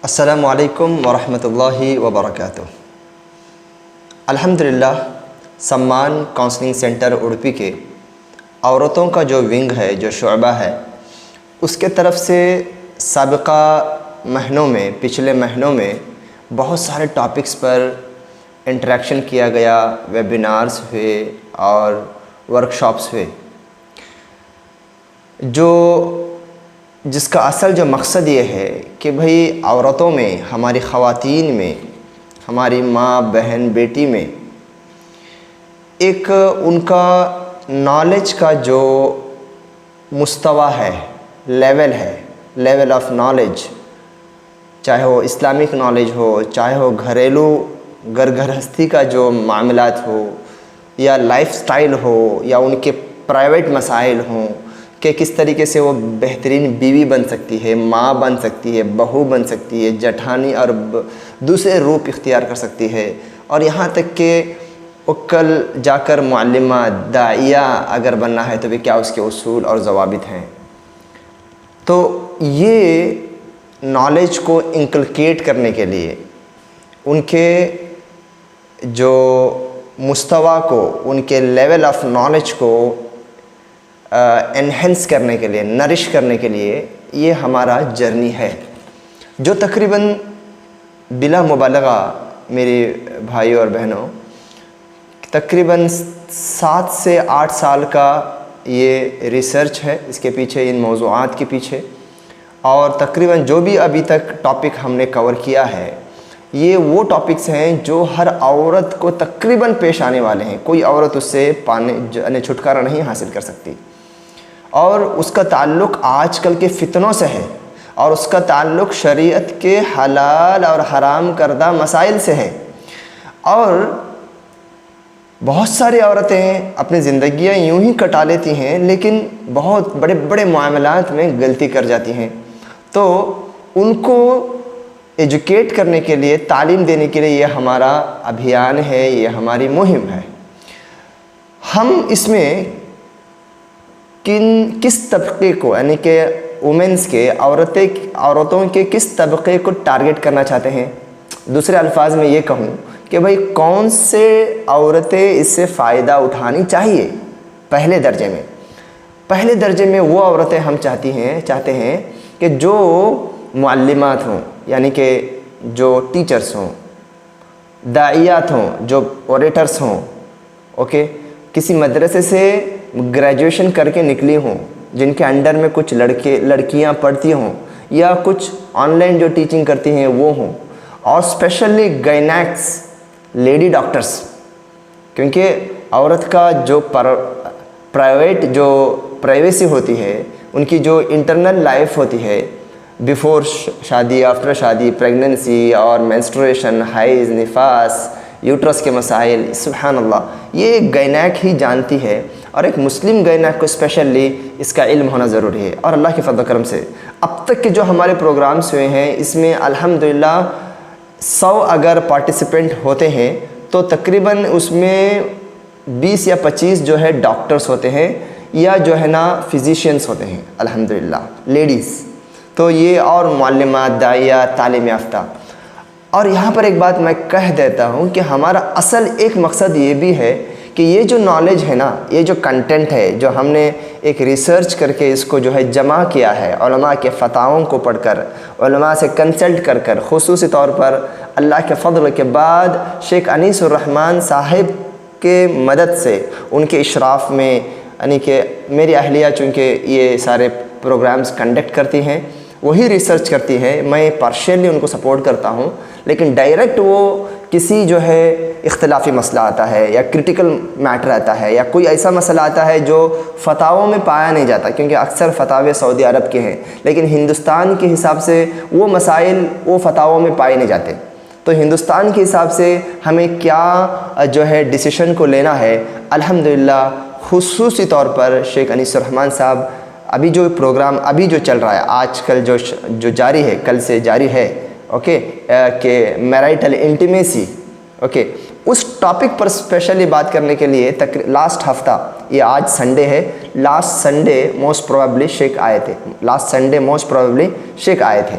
السلام علیکم ورحمۃ اللہ وبرکاتہ۔ الحمدللہ سمان کاؤنسلنگ سینٹر اڑپی کے عورتوں کا جو ونگ ہے، جو شعبہ ہے، اس کے طرف سے سابقہ پچھلے مہینوں میں بہت سارے ٹاپکس پر انٹریکشن کیا گیا، ویبینارز ہوئے اور ورکشاپس ہوئے، جس کا اصل جو مقصد یہ ہے کہ بھئی عورتوں میں، ہماری خواتین میں، ہماری ماں، بہن، بیٹی میں ایک ان کا نالج کا جو مستوی ہے، لیول آف نالج، چاہے وہ اسلامک نالج ہو، چاہے وہ گھرہستی کا جو معاملات ہو، یا لائف سٹائل ہو، یا ان کے پرائیویٹ مسائل ہوں کہ کس طریقے سے وہ بہترین بیوی بن سکتی ہے، ماں بن سکتی ہے، بہو بن سکتی ہے، جٹھانی اور دوسرے روپ اختیار کر سکتی ہے، اور یہاں تک کہ وہ کل جا کر معلمہ، داعیہ اگر بننا ہے تو بھی کیا اس کے اصول اور ضوابط ہیں۔ تو یہ نالج کو انکلکیٹ کرنے کے لیے، ان کے جو مستوی کو، ان کے لیول آف نالج کو انہینس کرنے کے لیے، نرش کرنے کے لیے یہ ہمارا جرنی ہے، جو تقریباً بلا مبالغہ میرے بھائیوں اور بہنوں تقریباً 7 سے 8 سال کا یہ ریسرچ ہے اس کے پیچھے، ان موضوعات کے پیچھے، اور تقریباً جو بھی ابھی تک ٹاپک ہم نے کور کیا ہے، یہ وہ ٹاپکس ہیں جو ہر عورت کو تقریباً پیش آنے والے ہیں، کوئی عورت اس سے چھٹکارا نہیں حاصل کر سکتی، اور اس کا تعلق آج کل کے فتنوں سے ہے، اور اس کا تعلق شریعت کے حلال اور حرام کردہ مسائل سے ہے۔ اور بہت ساری عورتیں اپنی زندگیاں یوں ہی کٹا لیتی ہیں، لیکن بہت بڑے بڑے معاملات میں غلطی کر جاتی ہیں، تو ان کو ایجوکیٹ کرنے کے لیے، تعلیم دینے کے لیے یہ ہمارا ابھیان ہے، یہ ہماری مہم ہے۔ ہم اس میں کس طبقے کو، یعنی کہ وومنس کے، عورتوں کے کس طبقے کو ٹارگٹ کرنا چاہتے ہیں؟ دوسرے الفاظ میں یہ کہوں کہ بھئی کون سے عورتیں اس سے فائدہ اٹھانی چاہیے؟ پہلے درجے میں وہ عورتیں ہم چاہتے ہیں کہ جو معلمات ہوں، یعنی کہ جو ٹیچرز ہوں، داعیات ہوں، جو اوریٹرز ہوں، اوکے، کسی مدرسے سے گریجویشن کر کے نکلی ہوں، جن کے انڈر میں کچھ لڑکیاں پڑھتی ہوں، یا کچھ آن لائن جو ٹیچنگ کرتی ہیں وہ ہوں، اور اسپیشلی گائنیکس، لیڈی ڈاکٹرز، کیونکہ عورت کا جو پرائیویسی ہوتی ہے، ان کی جو انٹرنل لائف ہوتی ہے، بیفور شادی، آفٹر شادی، پریگننسی اور مینسٹرویشن، حیض، نفاس، یوٹرس کے مسائل، سبحان اللہ، یہ ایک گائنیک ہی جانتی ہے، اور ایک مسلم گائنیک کو اسپیشلی اس کا علم ہونا ضروری ہے۔ اور اللہ کے فضل و کرم سے اب تک کے جو ہمارے پروگرامز ہوئے ہیں، اس میں الحمدللہ 100 اگر پارٹیسپینٹ ہوتے ہیں تو تقریباً اس میں 20 یا 25 جو ہے ڈاکٹرز ہوتے ہیں، یا جو ہے نا فزیشینز ہوتے ہیں، الحمدللہ لیڈیز، تو یہ، اور معلمات، داعیہ، تعلیم یافتہ۔ اور یہاں پر ایک بات میں کہہ دیتا ہوں کہ ہمارا اصل ایک مقصد یہ بھی ہے کہ یہ جو نالج ہے نا، یہ جو کنٹینٹ ہے، جو ہم نے ایک ریسرچ کر کے اس کو جو ہے جمع کیا ہے، علماء کے فتاووں کو پڑھ کر، علماء سے کنسلٹ کر خصوصی طور پر اللہ کے فضل کے بعد شیخ انیس الرحمن صاحب کے مدد سے، ان کے اشراف میں، یعنی کہ میری اہلیہ چونکہ یہ سارے پروگرامز کنڈکٹ کرتی ہیں، وہی ریسرچ کرتی ہے، میں پارشیلی ان کو سپورٹ کرتا ہوں، لیکن ڈائریکٹ وہ کسی جو ہے اختلافی مسئلہ آتا ہے، یا کرٹیکل میٹر آتا ہے، یا کوئی ایسا مسئلہ آتا ہے جو فتاووں میں پایا نہیں جاتا، کیونکہ اکثر فتاوے سعودی عرب کے ہیں، لیکن ہندوستان کے حساب سے وہ مسائل وہ فتاووں میں پائے نہیں جاتے، تو ہندوستان کے حساب سے ہمیں کیا جو ہے ڈیسیشن کو لینا ہے، الحمدللہ خصوصی طور پر شیخ انیس الرحمن صاحب، ابھی جو پروگرام ابھی جو چل رہا ہے، آج کل جو جاری ہے، کل سے جاری ہے، اوکے، کہ میرائٹل انٹیمیسی، اوکے، اس ٹاپک پر اسپیشلی بات کرنے کے لیے لاسٹ ہفتہ، یہ آج سنڈے ہے، لاسٹ سنڈے موسٹ پروبیبلی شیخ آئے تھے،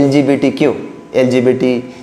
LGBT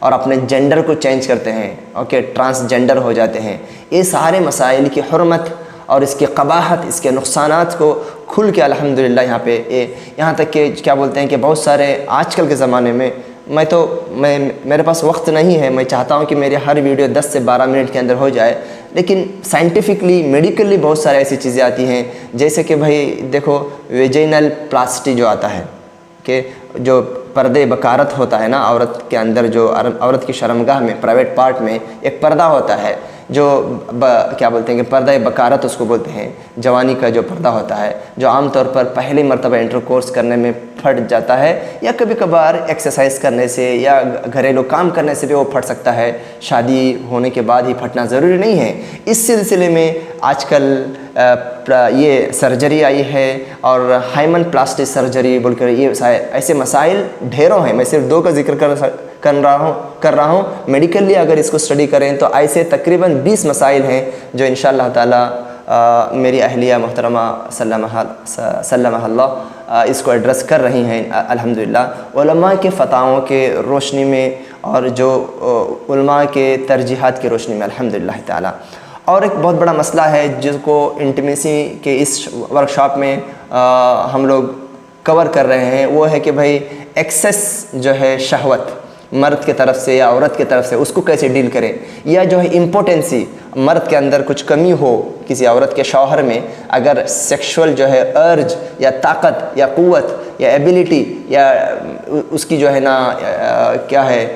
اور اپنے جینڈر کو چینج کرتے ہیں، اوکے، ٹرانسجینڈر ہو جاتے ہیں، یہ سارے مسائل کی حرمت اور اس کی قباحت، اس کے نقصانات کو کھل کے الحمدللہ یہاں پہ یہاں تک کہ کیا بولتے ہیں کہ بہت سارے آج کل کے زمانے میں میرے پاس وقت نہیں ہے، میں چاہتا ہوں کہ میری ہر ویڈیو 10 سے 12 منٹ کے اندر ہو جائے، لیکن سائنٹیفکلی میڈیکلی بہت سارے ایسی چیزیں آتی ہیں، جیسے کہ بھائی دیکھو ویجینل پلاسٹی جو آتا ہے کہ جو پردے بکارت ہوتا ہے نا عورت کے اندر، جو عورت کی شرمگاہ میں پرائیویٹ پارٹ میں ایک پردہ ہوتا ہے جو کیا بولتے ہیں کہ پردہ بکارت اس کو بولتے ہیں، جوانی کا جو پردہ ہوتا ہے، جو عام طور پر پہلی مرتبہ انٹرکورس کرنے میں پھٹ جاتا ہے، یا کبھی کبھار ایکسرسائز کرنے سے یا گھریلو کام کرنے سے بھی وہ پھٹ سکتا ہے، شادی ہونے کے بعد ہی پھٹنا ضروری نہیں ہے۔ اس سلسلے میں آج کل یہ سرجری آئی ہے، اور ہائمن پلاسٹک سرجری بول کر یہ ایسے مسائل ڈھیروں ہیں، میں صرف 2 کا ذکر کر رہا ہوں۔ میڈیکلی اگر اس کو اسٹڈی کریں تو ایسے تقریباً 20 مسائل ہیں جو انشاءاللہ تعالی میری اہلیہ محترمہ سلمہ اللہ اس کو ایڈریس کر رہی ہیں الحمدللہ، علماء کے فتاووں کے روشنی میں اور جو علماء کے ترجیحات کی روشنی میں الحمدللہ تعالی۔ اور ایک بہت بڑا مسئلہ ہے جس کو انٹیمیسی کے اس ورکشاپ میں ہم لوگ کور کر رہے ہیں، وہ ہے کہ بھائی ایکسیس جو ہے شہوت مرد کے طرف سے یا عورت کے طرف سے، اس کو کیسے ڈیل کریں، یا جو ہے امپوٹنسی، مرد کے اندر کچھ کمی ہو کسی عورت کے شوہر میں، اگر سیکشول جو ہے ارج یا طاقت یا قوت یا ایبیلٹی یا اس کی جو ہے نا کیا ہے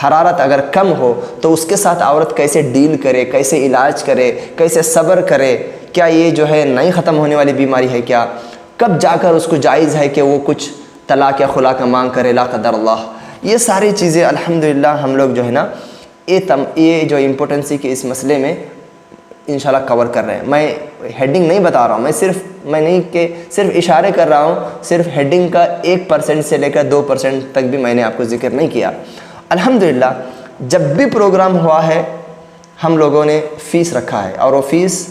حرارت اگر کم ہو تو اس کے ساتھ عورت کیسے ڈیل کرے، کیسے علاج کرے، کیسے صبر کرے، کیا یہ جو ہے نہیں ختم ہونے والی بیماری ہے، کیا کب جا کر اس کو جائز ہے کہ وہ کچھ طلاق یا خلا کا مانگ کرے، لا قدر اللہ۔ یہ ساری چیزیں الحمدللہ ہم لوگ جو ہے نا یہ جو امپورٹنسی کے اس مسئلے میں انشاءاللہ کور کر رہے ہیں۔ میں ہیڈنگ نہیں بتا رہا ہوں، میں نہیں کہ صرف اشارے کر رہا ہوں، صرف ہیڈنگ کا 1% سے لے کر 2% تک بھی میں نے آپ کو ذکر نہیں کیا۔ الحمدللہ جب بھی پروگرام ہوا ہے ہم لوگوں نے فیس رکھا ہے، اور وہ فیس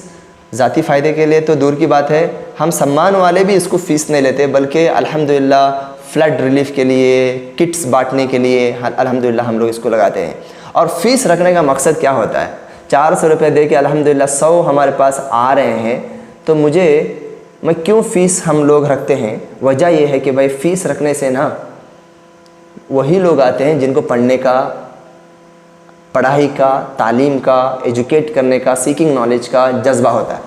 ذاتی فائدے کے لیے تو دور کی بات ہے، ہم سمان والے بھی اس کو فیس نہیں لیتے، بلکہ الحمدللہ فلڈ ریلیف کے لیے، کٹس بانٹنے کے لیے الحمدللہ ہم لوگ اس کو لگاتے ہیں۔ اور فیس رکھنے کا مقصد کیا ہوتا ہے؟ 400 روپے دے کے الحمدللہ 100 ہمارے پاس آ رہے ہیں، تو میں کیوں فیس ہم لوگ رکھتے ہیں؟ وجہ یہ ہے کہ بھائی فیس رکھنے سے نا وہی لوگ آتے ہیں جن کو پڑھائی کا، تعلیم کا، ایجوکیٹ کرنے کا، سیکنگ نالج کا جذبہ ہوتا ہے۔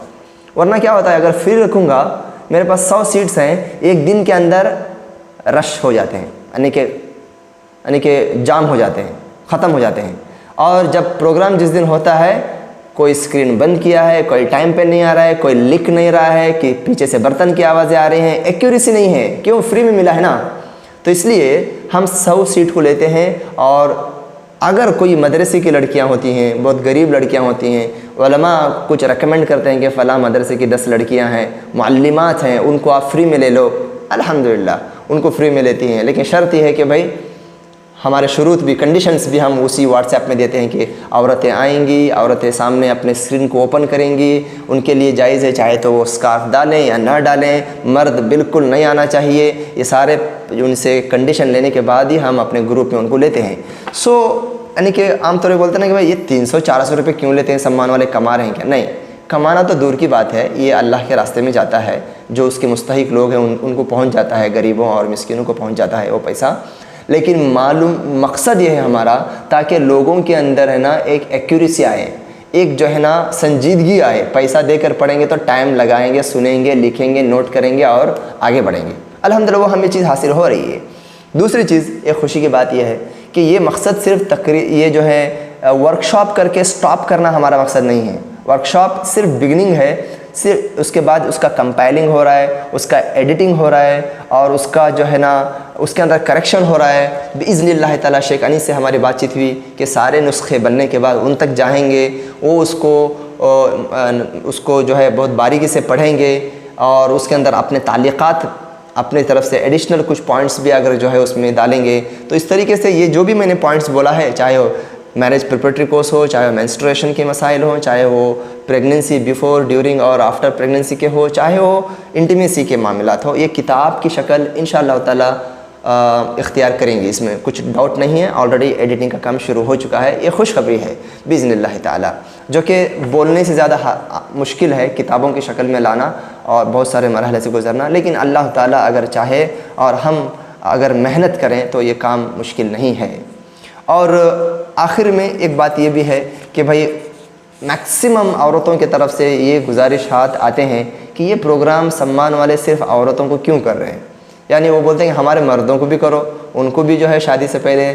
ورنہ کیا ہوتا ہے، اگر فری رکھوں گا، میرے پاس 100 سیٹس ہیں، ایک دن کے اندر رش ہو جاتے ہیں، یعنی کہ جام ہو جاتے ہیں، ختم ہو جاتے ہیں۔ اور جب پروگرام جس دن ہوتا ہے، کوئی اسکرین بند کیا ہے، کوئی ٹائم پہ نہیں آ رہا ہے، کوئی لکھ نہیں رہا ہے کہ پیچھے سے برتن کی آوازیں آ رہی ہیں، ایکیوریسی نہیں ہے، کیوں؟ فری میں ملا ہے نا۔ تو اس لیے ہم 100 سیٹ کو لیتے ہیں، اور اگر کوئی مدرسے کی لڑکیاں ہوتی ہیں، بہت غریب لڑکیاں ہوتی ہیں، علماء کچھ ریکمنڈ کرتے ہیں کہ فلاں مدرسے کی 10 لڑکیاں ہیں، معلمات ہیں، ان کو آپ فری میں لے لو، الحمدللہ ان کو فری میں لیتی ہیں، لیکن شرط یہ ہے کہ بھائی ہمارے شروط بھی، کنڈیشنز بھی ہم اسی واٹس ایپ میں دیتے ہیں کہ عورتیں آئیں گی، عورتیں سامنے اپنے اسکرین کو اوپن کریں گی، ان کے لیے جائز ہے چاہے تو وہ اسکارف ڈالیں یا نہ ڈالیں، مرد بالکل نہیں آنا چاہیے، یہ سارے ان سے کنڈیشن لینے کے بعد ہی ہم اپنے گروپ میں ان کو لیتے ہیں۔ یعنی کہ عام طور پہ بولتے ہیں نا کہ بھائی یہ 300-400 روپے کیوں لیتے ہیں، سمان والے کما رہے ہیں کیا؟ نہیں، کمانا تو دور کی بات ہے، یہ اللہ کے راستے میں جاتا ہے، جو اس کے مستحق لوگ ہیں ان کو پہنچ جاتا ہے، غریبوں اور مسکینوں کو پہنچ جاتا ہے وہ پیسہ۔ لیکن مقصد یہ ہے ہمارا، تاکہ لوگوں کے اندر ہے نا ایک ایکیوریسی آئے، ایک جو ہے نا سنجیدگی آئے، پیسہ دے کر پڑھیں گے تو ٹائم لگائیں گے، سنیں گے، لکھیں گے، نوٹ کریں گے اور آگے بڑھیں گے۔ الحمدللہ وہ ہمیں چیز حاصل ہو رہی ہے۔ دوسری چیز، ایک خوشی کی بات یہ ہے کہ یہ مقصد صرف یہ جو ہے ورکشاپ کر کے سٹاپ کرنا ہمارا مقصد نہیں ہے، ورکشاپ صرف بگننگ ہے، صرف اس کے بعد اس کا کمپائلنگ ہو رہا ہے، اس کا ایڈیٹنگ ہو رہا ہے، اور اس کا جو ہے نا اس کے اندر کریکشن ہو رہا ہے باذن اللہ تعالیٰ۔ شیخ انیس سے ہماری بات چیت ہوئی کہ سارے نسخے بننے کے بعد ان تک جائیں گے، وہ اس کو جو ہے بہت باریکی سے پڑھیں گے، اور اس کے اندر اپنے تعلیقات اپنے طرف سے ایڈیشنل کچھ پوائنٹس بھی اگر جو ہے اس میں ڈالیں گے، تو اس طریقے سے یہ جو بھی میں نے پوائنٹس بولا ہے، چاہے وہ میرج پریپریٹری کورس ہو، چاہے وہ مینسٹریشن کے مسائل ہوں، چاہے وہ پریگننسی بیفور، ڈیورنگ اور آفٹر پریگننسی کے ہو، چاہے وہ انٹیمیسی کے معاملات ہو، یہ کتاب کی شکل انشاءاللہ تعالی اختیار کریں گی، اس میں کچھ ڈاؤٹ نہیں ہے، آلریڈی ایڈیٹنگ کا کام شروع ہو چکا ہے۔ یہ خوشخبری ہے باذن اللہ تعالیٰ، جو کہ بولنے سے زیادہ مشکل ہے کتابوں کی شکل میں لانا اور بہت سارے مرحلے سے گزرنا، لیکن اللہ تعالیٰ اگر چاہے اور ہم اگر محنت کریں تو یہ کام مشکل نہیں ہے۔ اور آخر میں ایک بات یہ بھی ہے کہ بھائی میکسیمم عورتوں کی طرف سے یہ گزارشات آتے ہیں کہ یہ پروگرام سمان والے صرف عورتوں کو کیوں کر رہے ہیں، یعنی وہ بولتے ہیں کہ ہمارے مردوں کو بھی کرو، ان کو بھی جو ہے شادی سے پہلے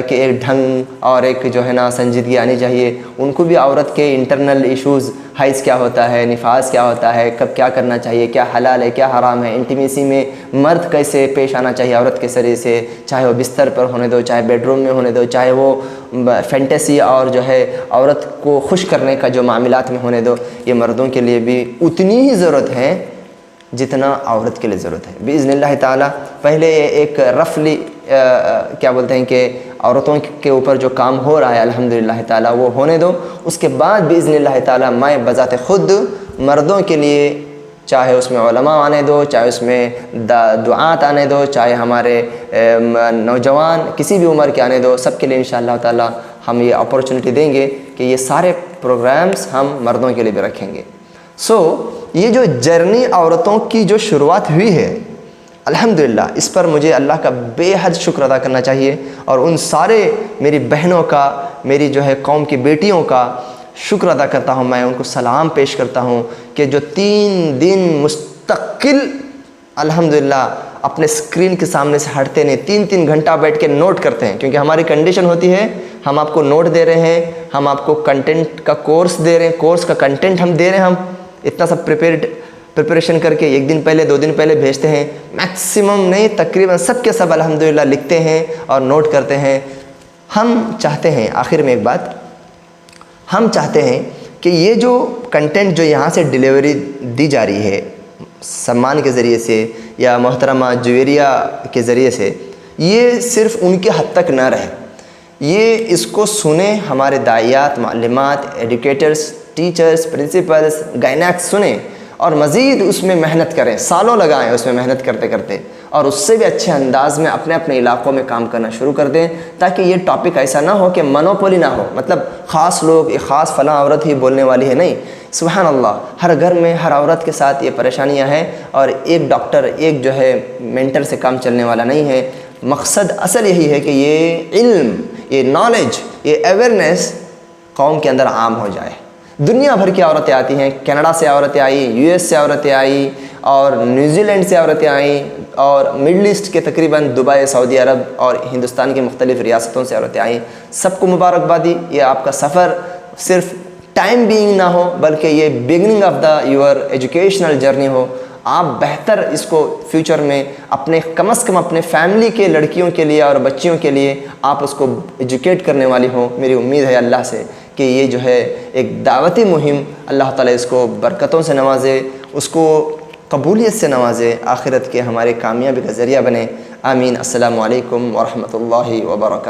کہ ایک ڈھنگ اور ایک جو ہے نا سنجیدگی آنی چاہیے، ان کو بھی عورت کے انٹرنل ایشوز، حیض کیا ہوتا ہے، نفاس کیا ہوتا ہے، کب کیا کرنا چاہیے، کیا حلال ہے کیا حرام ہے، انٹیمیسی میں مرد کیسے پیش آنا چاہیے عورت کے ذریعے سے، چاہے وہ بستر پر ہونے دو، چاہے بیڈ روم میں ہونے دو، چاہے وہ فینٹیسی اور جو ہے عورت کو خوش کرنے کا جو معاملات میں ہونے دو، یہ مردوں کے لیے بھی اتنی ہی ضرورت ہے جتنا عورت کے لیے ضرورت ہے باذن اللہ تعالیٰ۔ پہلے ایک رفلی کیا بولتے ہیں کہ عورتوں کے اوپر جو کام ہو رہا ہے الحمدللہ تعالیٰ وہ ہونے دو، اس کے بعد باذن اللہ تعالیٰ میں بذات خود مردوں کے لیے، چاہے اس میں علماء آنے دو، چاہے اس میں دعات آنے دو، چاہے ہمارے نوجوان کسی بھی عمر کے آنے دو، سب کے لیے انشاءاللہ تعالیٰ ہم یہ اپورچونٹی دیں گے کہ یہ سارے پروگرامز ہم مردوں کے لیے بھی رکھیں گے۔ یہ جو جرنی عورتوں کی جو شروعات ہوئی ہے الحمدللہ، اس پر مجھے اللہ کا بے حد شکر ادا کرنا چاہیے، اور ان سارے میری بہنوں کا، میری جو ہے قوم کی بیٹیوں کا شکر ادا کرتا ہوں، میں ان کو سلام پیش کرتا ہوں کہ جو 3 دن مستقل الحمدللہ اپنے اسکرین کے سامنے سے ہٹتے نہیں، 3 گھنٹہ بیٹھ کے نوٹ کرتے ہیں، کیونکہ ہماری کنڈیشن ہوتی ہے ہم آپ کو نوٹ دے رہے ہیں، ہم آپ کو کنٹینٹ کا کورس دے رہے ہیں، کورس کا کنٹینٹ ہم دے رہے ہیں، ہم اتنا سب پریپریشن کر کے 1 دن پہلے 2 دن پہلے بھیجتے ہیں، میکسیمم نہیں تقریباً سب کے سب الحمدللہ لکھتے ہیں اور نوٹ کرتے ہیں۔ ہم چاہتے ہیں، آخر میں ایک بات، ہم چاہتے ہیں کہ یہ جو کنٹینٹ جو یہاں سے ڈیلیوری دی جا رہی ہے سمان کے ذریعے سے یا محترمہ جویریہ کے ذریعے سے، یہ صرف ان کے حد تک نہ رہے، یہ اس کو سنیں ہمارے داعیات، معلمات، ایڈوکیٹرز، ٹیچرز، پرنسپلز، گائنیکس سنیں اور مزید اس میں محنت کریں، سالوں لگائیں اس میں محنت کرتے کرتے، اور اس سے بھی اچھے انداز میں اپنے اپنے علاقوں میں کام کرنا شروع کر دیں، تاکہ یہ ٹاپک ایسا نہ ہو کہ منوپولی نہ ہو، مطلب خاص لوگ، ایک خاص فلاں عورت ہی بولنے والی ہے، نہیں، سبحان اللہ، ہر گھر میں ہر عورت کے ساتھ یہ پریشانیاں ہیں، اور ایک ڈاکٹر، ایک جو ہے مینٹر سے کام چلنے والا نہیں ہے۔ مقصد اصل یہی ہے کہ یہ علم، یہ نالج، یہ اویئرنیس قوم کے اندر عام ہو جائے۔ دنیا بھر کی عورتیں آتی ہیں، کینیڈا سے عورتیں آئی، یو ایس سے عورتیں آئی، اور نیوزی لینڈ سے عورتیں آئیں، اور مڈل ایسٹ کے تقریباً دبئی، سعودی عرب اور ہندوستان کی مختلف ریاستوں سے عورتیں آئیں۔ سب کو مبارکبادی، یہ آپ کا سفر صرف ٹائم بینگ نہ ہو، بلکہ یہ beginning of the your educational journey ہو۔ آپ بہتر اس کو فیوچر میں اپنے کم از کم اپنے فیملی کے لڑکیوں کے لیے اور بچیوں کے لیے آپ اس کو ایجوکیٹ کرنے والی ہوں۔ میری امید ہے اللہ سے کہ یہ جو ہے ایک دعوتی مہم، اللہ تعالیٰ اس کو برکتوں سے نوازے، اس کو قبولیت سے نوازے، آخرت کے ہمارے کامیابی کا ذریعہ بنے۔ آمین۔ السلام علیکم ورحمۃ اللہ وبرکاتہ۔